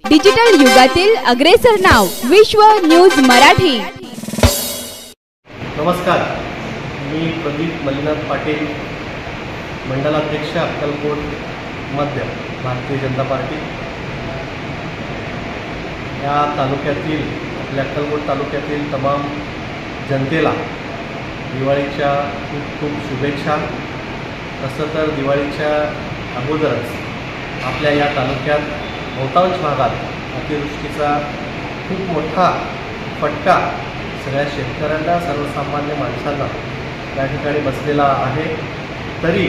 Digital युगातील अग्रेसर नाव विश्व न्यूज मराठी। नमस्कार, मी प्रदीप मल्लीनाथ पाटील, मंडलाध्यक्ष अक्कलकोट मध्य, भारतीय जनता पार्टी। या तालुक्यातील आपल्या अक्कलकोट तालुक्यातील तमाम जनतेला दिवाळीच्या खूप खूप शुभेच्छा। तसं तर दिवाळीच्या अगोदरच आपल्या या तालुक्यात बहुतांश भागात अतिवृष्टीचा खूप मोठा फटका सगळ्या शेतकऱ्यांना, सर्वसामान्य माणसांना या ठिकाणी बसलेला आहे। तरी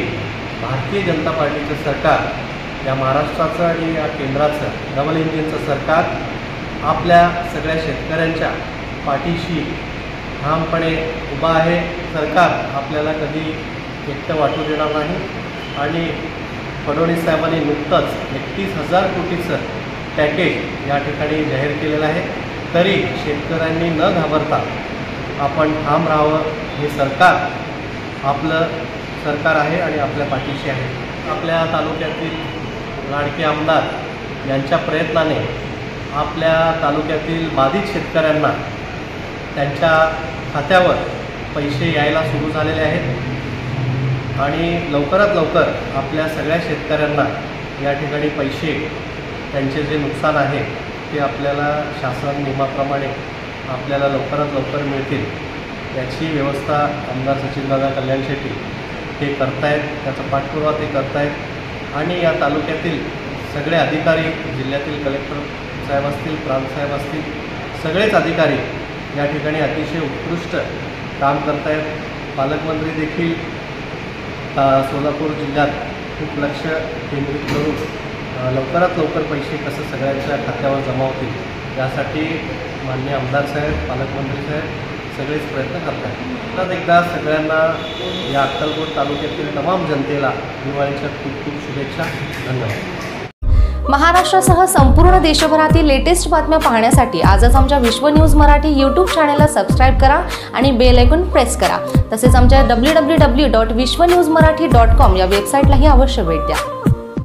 भारतीय जनता पार्टीचं सरकार, या महाराष्ट्राचं आणि या केंद्राचं डबल इंजिनचं सरकार आपल्या सगळ्या शेतकऱ्यांच्या पाठीशी ठामपणे उभा आहे। सरकार आपल्याला कधी एकटं वाटू देणार नाही आणि फडणवीस साहेबांनी नुकतंच 31,000 कोटीचं पॅकेज या ठिकाणी जाहीर केलेलं आहे। तरी शेतकऱ्यांनी न घाबरता आपण ठाम राहावं। हे सरकार आपलं सरकार आहे आणि आपल्या पाठीशी आहे। आपल्या तालुक्यातील लाडके आमदार यांच्या प्रयत्नाने आपल्या तालुक्यातील बाधित शेतकऱ्यांना त्यांच्या खात्यावर पैसे यायला सुरू झालेले आहेत आणि लवकरात लवकर आपल्या सगळ्या शेतकऱ्यांना या ठिकाणी पैसे, त्यांचे जे नुकसान आहे ते आपल्याला शासन नियमाप्रमाणे आपल्याला लवकरात लवकर मिळतील, याची व्यवस्था आमदार सचिनदादा कल्याण शेट्टी ते करतायत, त्याचा पाठपुरावा ते करतायत। आणि या तालुक्यातील सगळे अधिकारी, जिल्ह्यातील कलेक्टर साहेब असतील, प्रांत साहेब असतील, सगळेच अधिकारी या ठिकाणी अतिशय उत्कृष्ट काम करतायत। पालकमंत्री देखील सोलापूर जिल्ह्यात खूप लक्ष केंद्रित करून लवकरात लवकर पैसे कसं सगळ्यांच्या खात्यावर जमा होतील यासाठी माननीय आमदार साहेब, पालकमंत्री साहेब सगळेच प्रयत्न करतात। तर एकदा सगळ्यांना या अक्कलकोट तालुक्यातील तमाम जनतेला दिवाळीच्या खूप खूप शुभेच्छा। धन्यवाद। महाराष्ट्रासह संपूर्ण देशभरातील लेटेस्ट बातम्या पाहण्यासाठी आजच आमच्या विश्व न्यूज मराठी यूट्यूब चॅनलला सबस्क्राईब करा आणि बेल आयकॉन प्रेस करा। तसेच आमच्या www.vishnewsmarathi.com या वेबसाईटलाही अवश्य भेट द्या।